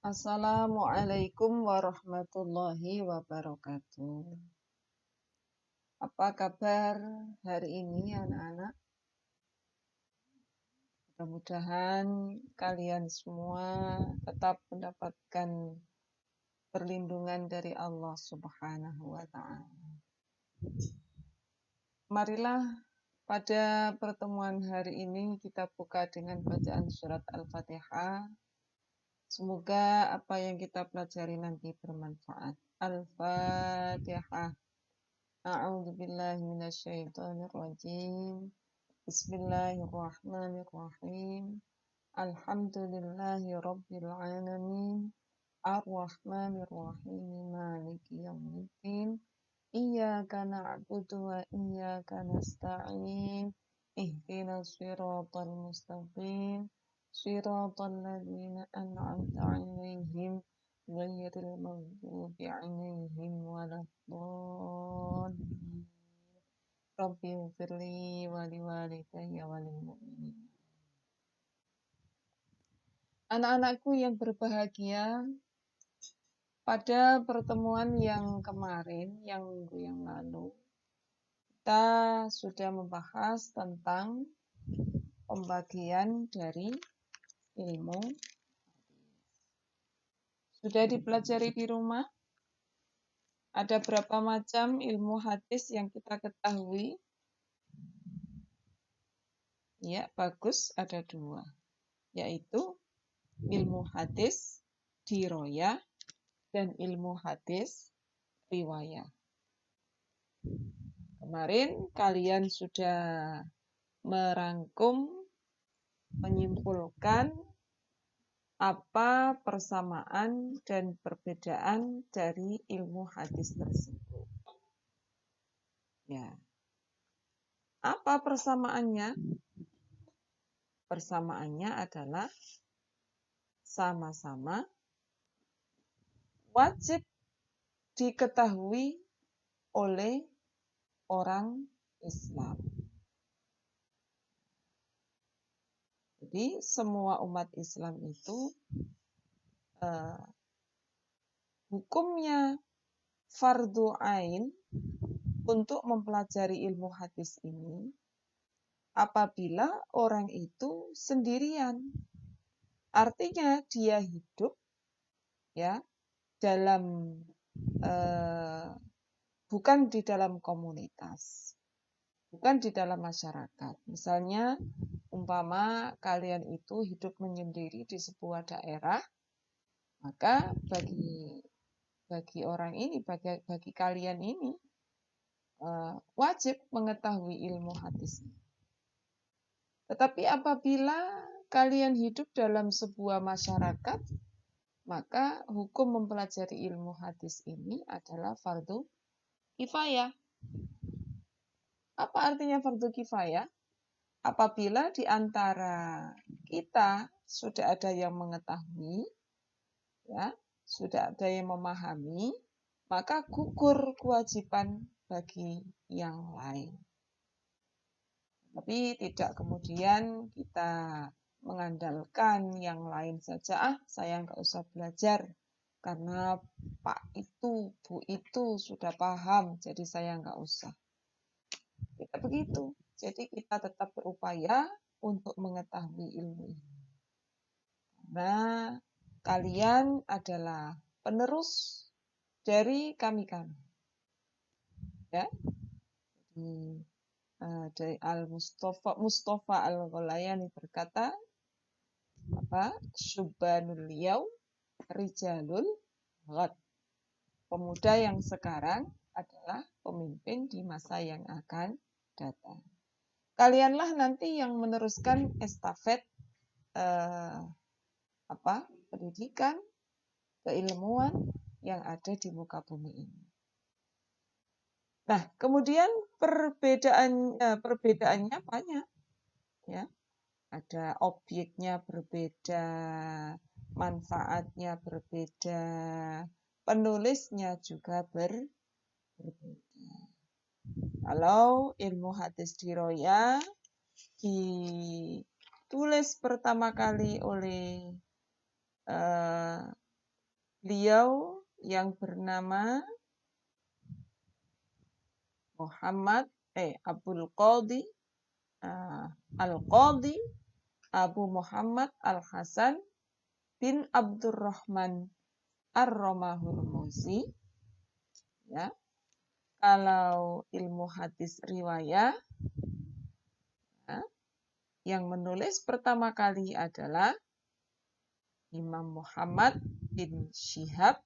Assalamualaikum warahmatullahi wabarakatuh. Apa kabar hari ini anak-anak? Mudah-mudahan kalian semua tetap mendapatkan perlindungan dari Allah Subhanahu wa Ta'ala. Marilah pada pertemuan hari ini kita buka dengan bacaan surat Al-Fatihah. Semoga apa yang kita pelajari nanti bermanfaat. Al-Fatihah. A'udzu billahi minasyaitonir rajim. Bismillahirrahmanirrahim. Alhamdulillahi rabbil alamin. Arrahmanir rahim. Maliki yaumiddin. Iyyaka na'budu wa iyyaka nasta'in. Ihdinas siratal mustaqim. Siratal ladzina an'amta 'alaihim ghairil maghdubi 'alaihim waladdallin. Rabbi ighfirli wa liwalidayya wa lil mu'minin. Anak-anakku yang berbahagia, pada pertemuan yang kemarin, yang minggu yang lalu, kita sudah membahas tentang pembagian dari ilmu. Sudah dipelajari di rumah? Ada berapa macam ilmu hadis yang kita ketahui? Ya, bagus, ada 2. Yaitu ilmu hadis diroyah dan ilmu hadis riwayah. Kemarin kalian sudah merangkum, menyimpulkan apa persamaan dan perbedaan dari ilmu hadis tersebut. Ya. Apa persamaannya? Persamaannya adalah sama-sama wajib diketahui oleh orang Islam. Jadi semua umat Islam itu hukumnya fardu ain untuk mempelajari ilmu hadis ini apabila orang itu sendirian. Artinya dia hidup ya dalam bukan di dalam komunitas, bukan di dalam masyarakat. Misalnya umpama kalian itu hidup menyendiri di sebuah daerah, maka bagi orang ini, bagi kalian ini wajib mengetahui ilmu hadis. Tetapi apabila kalian hidup dalam sebuah masyarakat, maka hukum mempelajari ilmu hadis ini adalah fardu kifayah. Apa artinya fardu kifayah? Apabila di antara kita sudah ada yang mengetahui, ya, sudah ada yang memahami, maka gugur kewajiban bagi yang lain. Tapi tidak kemudian kita mengandalkan yang lain saja, saya nggak usah belajar karena Pak itu, Bu itu sudah paham, jadi saya nggak usah. Tidak begitu. Jadi kita tetap berupaya untuk mengetahui ilmu ini. Karena kalian adalah penerus dari kami-kami. Ya. Dari Mustafa Al-Ghalayani berkata, Syubbanul yaum rijalul ghad. Pemuda yang sekarang adalah pemimpin di masa yang akan datang. Kalianlah nanti yang meneruskan estafet pendidikan, keilmuan yang ada di muka bumi ini. Nah, kemudian perbedaannya banyak, ya. Ada objeknya berbeda, manfaatnya berbeda, penulisnya juga berbeda. Kalau ilmu hadis diroyah ditulis pertama kali oleh Beliau yang bernama Abdul Qadi Al-Qadi Abu Muhammad Al-Hasan bin Abdurrahman Ar-Romahurmuzi. Ya. Kalau ilmu hadis riwayah, ya, yang menulis pertama kali adalah Imam Muhammad bin Syihab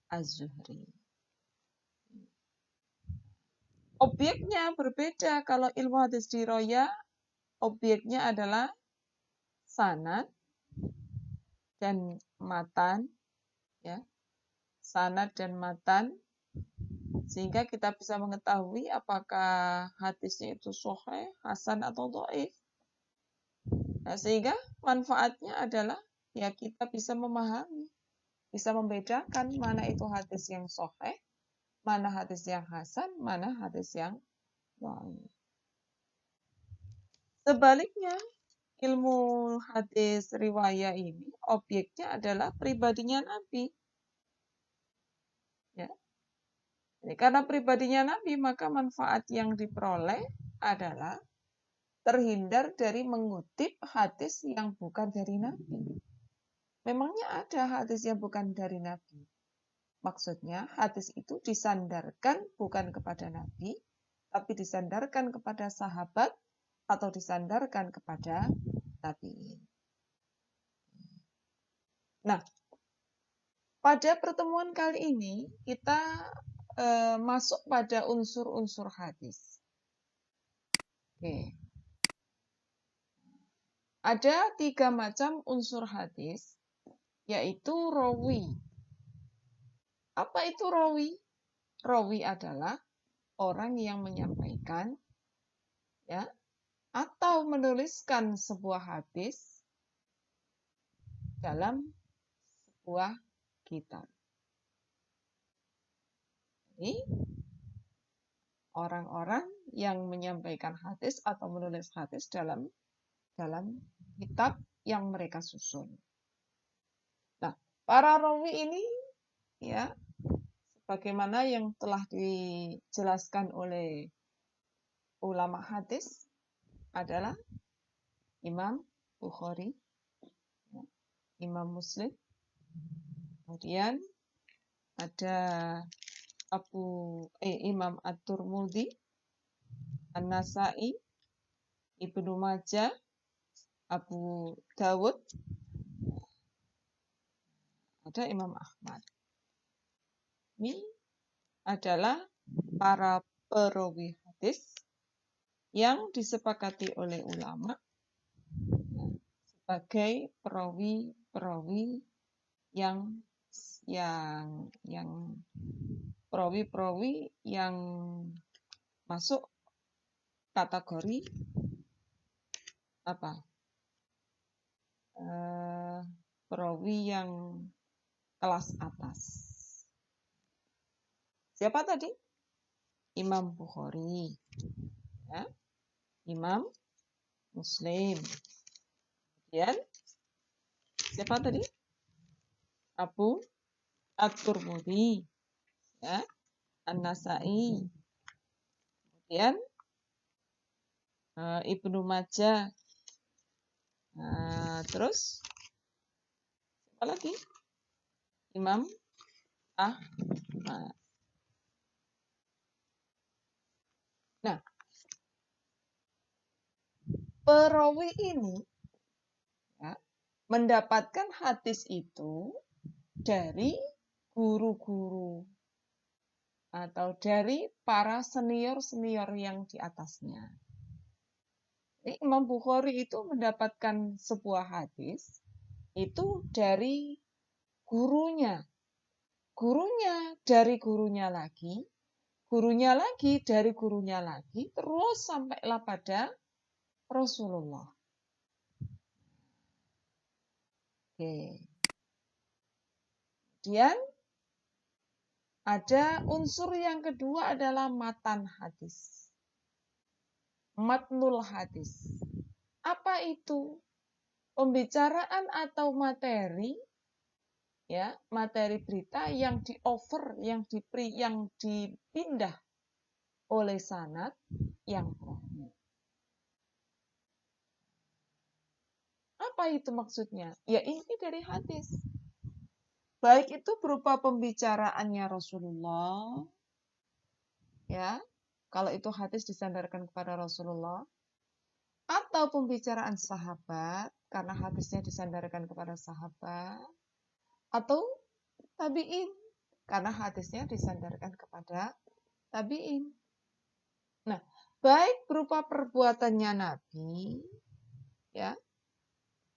Az-Zuhri. Objeknya berbeda. Kalau ilmu hadis riwayah, objeknya adalah sanad dan matan, ya, sanad dan matan, sehingga kita bisa mengetahui apakah hadisnya itu sahih, hasan atau dhaif. Nah, sehingga manfaatnya adalah ya kita bisa memahami, bisa membedakan mana itu hadis yang sahih, mana hadis yang hasan, mana hadis yang dhaif. Sebaliknya, ilmu hadis riwayah ini objeknya adalah pribadinya Nabi. Ya. Jadi, karena pribadinya Nabi, maka manfaat yang diperoleh adalah terhindar dari mengutip hadis yang bukan dari Nabi. Memangnya ada hadis yang bukan dari Nabi? Maksudnya hadis itu disandarkan bukan kepada Nabi, tapi disandarkan kepada sahabat atau disandarkan kepada tabi'in. Nah, pada pertemuan kali ini kita masuk pada unsur-unsur hadis. Oke. Ada 3 macam unsur hadis, yaitu rawi. Apa itu rawi? Rawi adalah orang yang menyampaikan, ya, atau menuliskan sebuah hadis dalam sebuah kitab. Ini orang-orang yang menyampaikan hadis atau menulis hadis dalam kitab yang mereka susun. Nah, para rawi ini, ya, sebagaimana yang telah dijelaskan oleh ulama hadis adalah Imam Bukhari, Imam Muslim, kemudian ada Imam At-Tirmidzi, An-Nasa'i, Ibnu Majah, Abu Dawud, ada Imam Ahmad. Ini adalah para perawi hadis yang disepakati oleh ulama sebagai perawi-perawi yang perawi-perawi yang masuk kategori apa? Perawi yang kelas atas. Siapa tadi? Imam Bukhari, ya. Imam Muslim. Kemudian siapa tadi? Abu At-Tirmidzi, ya. An-Nasa'i. Kemudian Ibnu Majah. Terus apa lagi? Imam Ahmad. Nah, perawi ini, ya, mendapatkan hadis itu dari guru-guru atau dari para senior-senior yang di atasnya. Jadi, Imam Bukhari itu mendapatkan sebuah hadis itu dari gurunya. Gurunya dari gurunya lagi, gurunya lagi dari gurunya lagi, terus sampailah pada Rasulullah. Oke. Kemudian ada unsur yang kedua adalah matan hadis. Matnul hadis. Apa itu? Pembicaraan atau materi ya, materi berita yang di-over, yang dipindah oleh sanad yang dha'if. Apa itu maksudnya? Ya inti dari hadis. Baik itu berupa pembicaraannya Rasulullah, ya, kalau itu hadis disandarkan kepada Rasulullah, atau pembicaraan sahabat, karena hadisnya disandarkan kepada sahabat, atau tabi'in, karena hadisnya disandarkan kepada tabi'in. Nah, baik berupa perbuatannya Nabi, ya,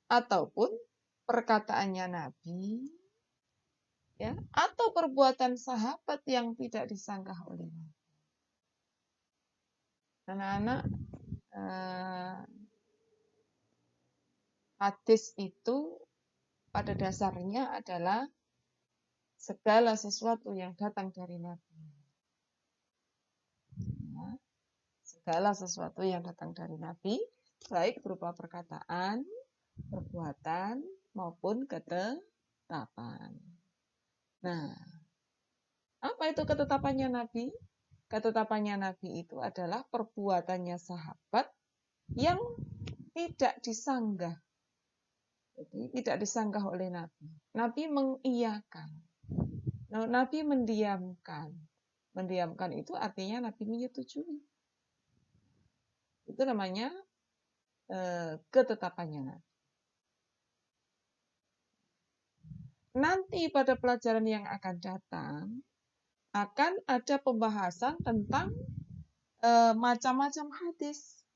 ataupun perkataannya Nabi, ya, atau perbuatan sahabat yang tidak disanggah oleh Nabi. Anak-anak, hadis itu pada dasarnya adalah segala sesuatu yang datang dari Nabi. Ya, segala sesuatu yang datang dari Nabi, baik berupa perkataan, perbuatan, maupun ketetapan. Nah, apa itu ketetapannya Nabi? Ketetapannya Nabi itu adalah perbuatannya sahabat yang tidak disanggah. Jadi tidak disanggah oleh Nabi. Nabi mengiyakan. Nabi mendiamkan. Mendiamkan itu artinya Nabi menyetujui. Itu namanya ketetapannya Nabi. Nanti pada pelajaran yang akan datang akan ada pembahasan tentang macam-macam hadis.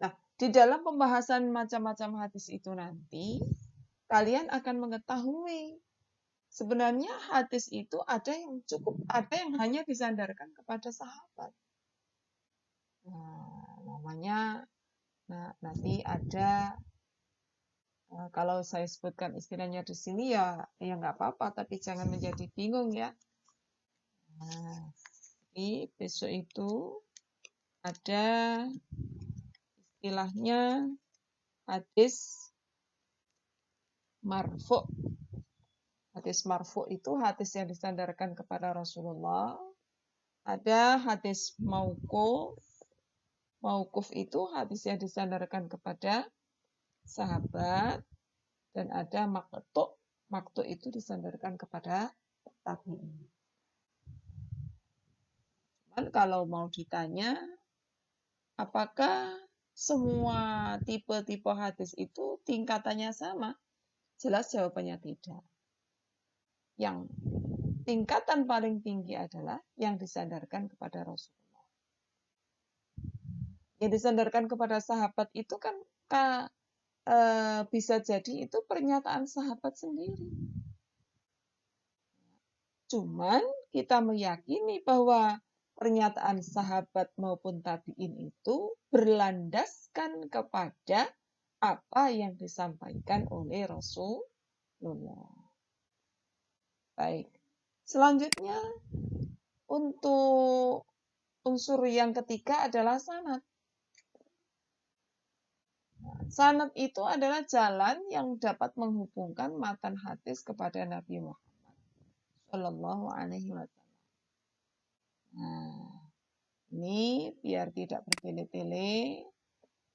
Nah, di dalam pembahasan macam-macam hadis itu nanti kalian akan mengetahui sebenarnya hadis itu ada yang cukup, ada yang hanya disandarkan kepada sahabat. Nah, namanya nanti ada, kalau saya sebutkan istilahnya di sini ya nggak apa-apa, tapi jangan menjadi bingung ya. Nah, jadi besok itu ada istilahnya hadis marfu. Hadis marfu itu hadis yang disandarkan kepada Rasulullah. Ada hadis mauquf. Mauquf itu hadis yang disandarkan kepada sahabat. Dan ada maqtu'. Maqtu' itu disandarkan kepada tabi'in. Kalau mau ditanya, apakah semua tipe-tipe hadis itu tingkatannya sama? Jelas jawabannya tidak. Yang tingkatan paling tinggi adalah yang disandarkan kepada Rasulullah. Yang disandarkan kepada sahabat itu kan bisa jadi itu pernyataan sahabat sendiri. Cuman kita meyakini bahwa pernyataan sahabat maupun tabi'in itu berlandaskan kepada apa yang disampaikan oleh Rasulullah. Baik. Selanjutnya, untuk unsur yang ketiga adalah sanad. Sanad itu adalah jalan yang dapat menghubungkan matan hadis kepada Nabi Muhammad Shallallahu Alaihi Wasallam. Nah, ini biar tidak bertele-tele,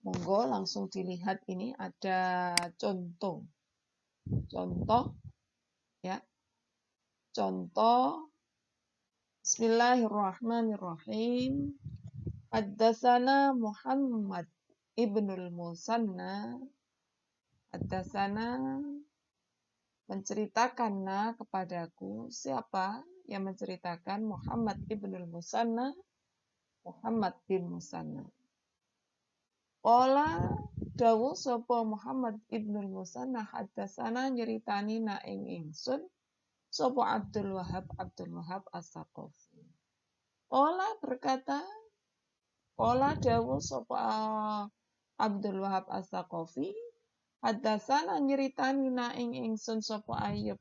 monggo langsung dilihat ini ada contoh. Contoh, ya. Contoh, Bismillahirrahmanirrahim. Haddatsana Muhammad ibnul Musanna. Haddatsana menceritakanlah kepadaku. Siapa yang menceritakan? Muhammad ibnul Musanna, Muhammad bin Musanna. Qala dawu sapa Muhammad ibnul Musanna haddatsana nyeritani na ing ingsun sapa Abdul Wahab As-Saqafi. Qala berkata, qala dawu sapa Abdul Wahab As-Saqafi, haddatsana nyeritani na ing ingsun sapa Ayyub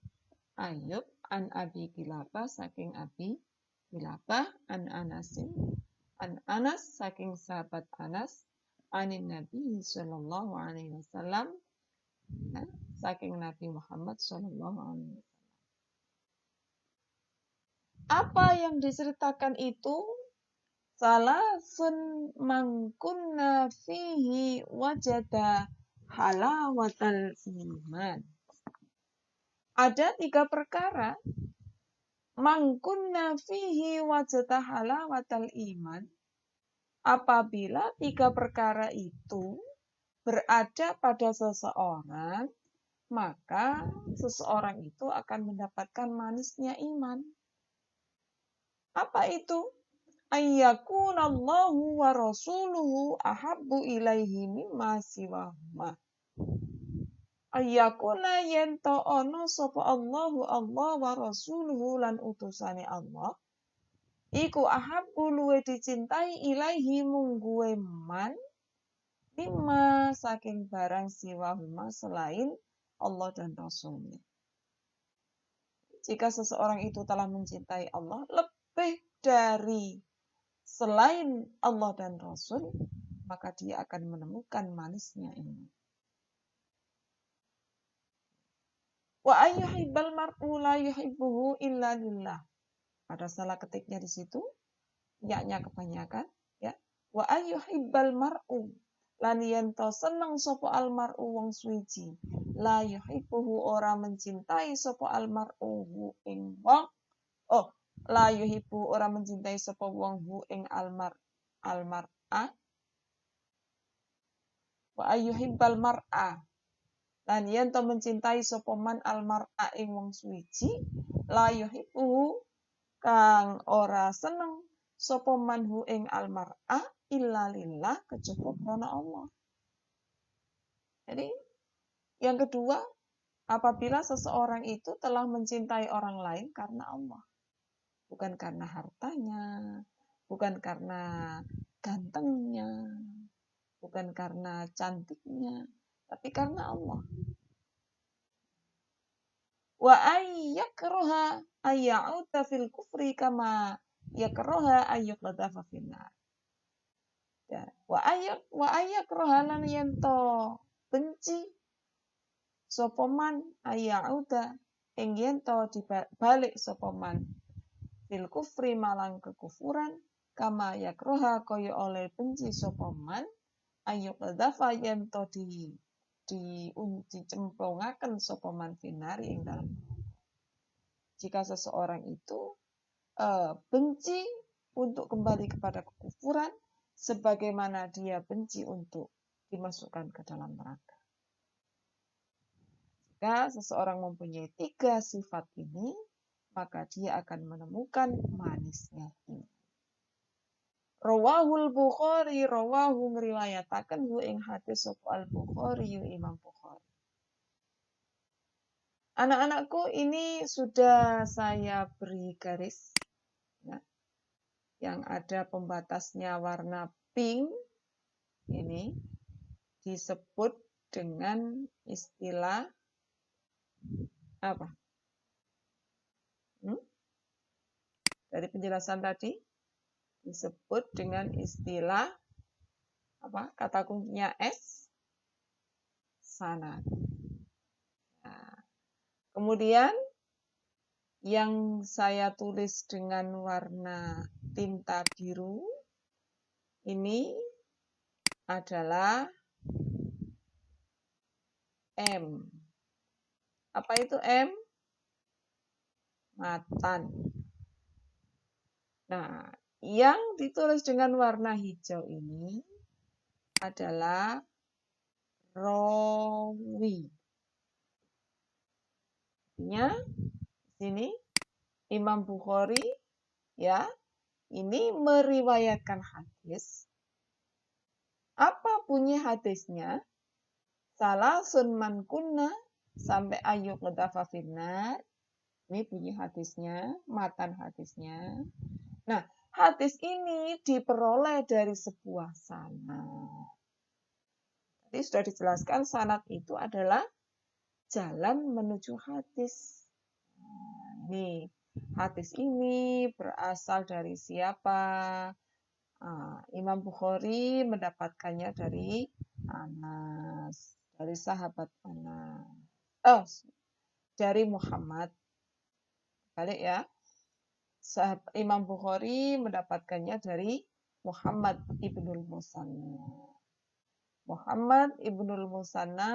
an Abi Kilabah saking Abi Kilabah an Anas saking sahabat Anas anin Nabi sallallahu alaihi wasallam saking Nabi Muhammad sallallahu alaihi wasallam. Apa yang diceritakan itu salasun mangkunna fihi wajada halawatal iman. Ada 3 perkara mangkunna fihi wajada halawatal iman. Apabila 3 perkara itu berada pada seseorang, maka seseorang itu akan mendapatkan manisnya iman. Apa itu? Ayyakunallahu wa rasuluhu ahabbu ilaihi mimma siwahuma. Ayyakuna yento ono sapa Allahu Allah wa rasuluhu lan utusane Allah. Iku ahabbu luwe dicintai ilaihi mungguwe man mimma saking barang siwahuma selain Allah dan Rasulnya. Jika seseorang itu telah mencintai Allah lebih dari selain Allah dan Rasul, maka dia akan menemukan manisnya ini. Wa ayyuhibbal mar'u la yuhibbuhu illa lillah. Ada salah ketiknya di situ, ya-nya kebanyakan, ya. Wa ayyuhibbal mar'u lan yento seneng sapa al mar'u wong suwiji. La yuhibbuhu ora mencintai sapa al mar'u ing wong. Oh, la yuhibbu ora mencintai sapa wong hu ing almar'a wa ayyuhibbal mar'a lan yen to mencintai sapa man almar'a ing wong suwiji la yuhibbu kang ora seneng sapa man hu ing almar'a illa lillah kejaba krana Allah. Jadi yang kedua, apabila seseorang itu telah mencintai orang lain karena Allah. Bukan karena hartanya, bukan karena gantengnya, bukan karena cantiknya, tapi karena Allah. Wa ayyakraha ayya'uda fil kufri kama yakraha ayyuqdhafa finnar. Ya, wa ayyakraha lan yento benci sapa man ayya'uda ing yento dibalik sapa man fil kufri malang kekufuran kama yakroha kaya oleh benci sapa man ayu qadhafa yen to dicemplungaken sapa man finari ing dalem. Jika seseorang itu benci untuk kembali kepada kekufuran sebagaimana dia benci untuk dimasukkan ke dalam neraka. Jika seseorang mempunyai 3 sifat ini, maka dia akan menemukan manisnya ini. Rawahul Bukhari, rawahu ngriwayataken hu ing hadis sapa Al-Bukhari Imam Bukhari. Anak-anakku, ini sudah saya beri garis ya, yang ada pembatasnya warna pink. Ini disebut dengan istilah apa? Dari penjelasan tadi disebut dengan istilah apa? Kata kuncinya S, sanad. Nah, kemudian yang saya tulis dengan warna tinta biru ini adalah M. Apa itu M? Matan. Nah, yang ditulis dengan warna hijau ini adalah rawi. Artinya sini Imam Bukhari ya, ini meriwayatkan hadis. Apa bunyi hadisnya? Salasun man kunna sampai ayyuk qadhafa finnar. Ini bunyi hadisnya, matan hadisnya. Nah, hadis ini diperoleh dari sebuah sanad. Tadi sudah dijelaskan sanad itu adalah jalan menuju hadis. Nah, ini hadis ini berasal dari siapa? Imam Bukhari mendapatkannya dari Anas, dari sahabat Anas. Dari Muhammad. Balik ya. Imam Bukhari mendapatkannya dari Muhammad ibnul Musanna. Muhammad ibnul Musanna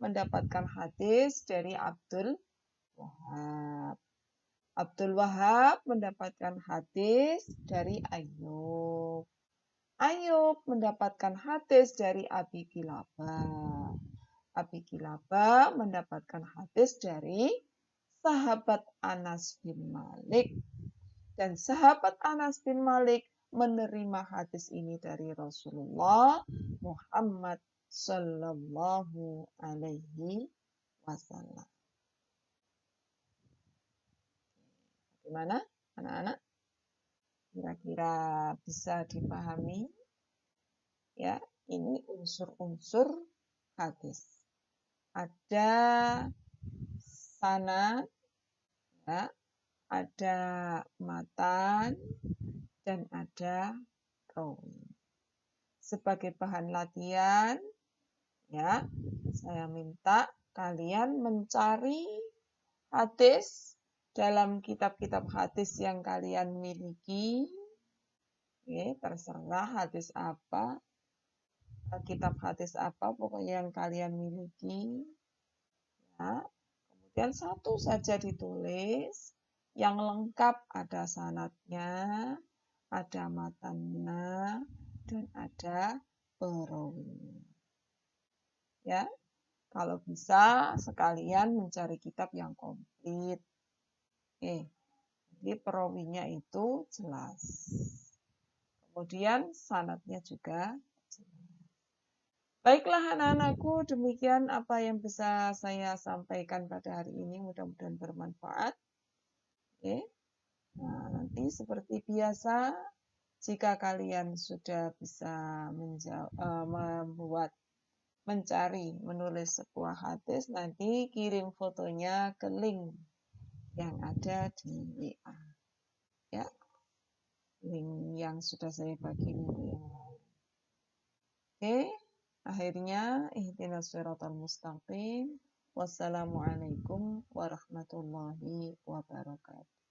mendapatkan hadis dari Abdul Wahab. Abdul Wahab mendapatkan hadis dari Ayyub. Ayyub mendapatkan hadis dari Abi Kilabah. Abi Kilabah mendapatkan hadis dari sahabat Anas bin Malik. Dan sahabat Anas bin Malik menerima hadis ini dari Rasulullah Muhammad Sallallahu Alaihi Wasallam. Gimana, anak-anak? Kira-kira bisa dipahami? Ya, ini unsur-unsur hadis. Ada sanad, ya, ada matan, dan ada rawi. Sebagai bahan latihan, ya, saya minta kalian mencari hadis dalam kitab-kitab hadis yang kalian miliki. Oke, terserah hadis apa, kitab hadis apa, pokoknya yang kalian miliki. Ya. Kemudian satu saja ditulis, yang lengkap ada sanadnya, ada matannya, dan ada perawinya. Ya, kalau bisa sekalian mencari kitab yang komplit. Jadi perawinya itu jelas. Kemudian sanadnya juga jelas. Baiklah anak-anakku, demikian apa yang bisa saya sampaikan pada hari ini. Mudah-mudahan bermanfaat. Oke. Nah, nanti seperti biasa, jika kalian sudah bisa menulis sebuah hadis, nanti kirim fotonya ke link yang ada di WA. Ya, link yang sudah saya bagi minggu yang lalu. Oke. Akhirnya, ihdinas shiratal mustaqim. Wassalamualaikum warahmatullahi wabarakatuh.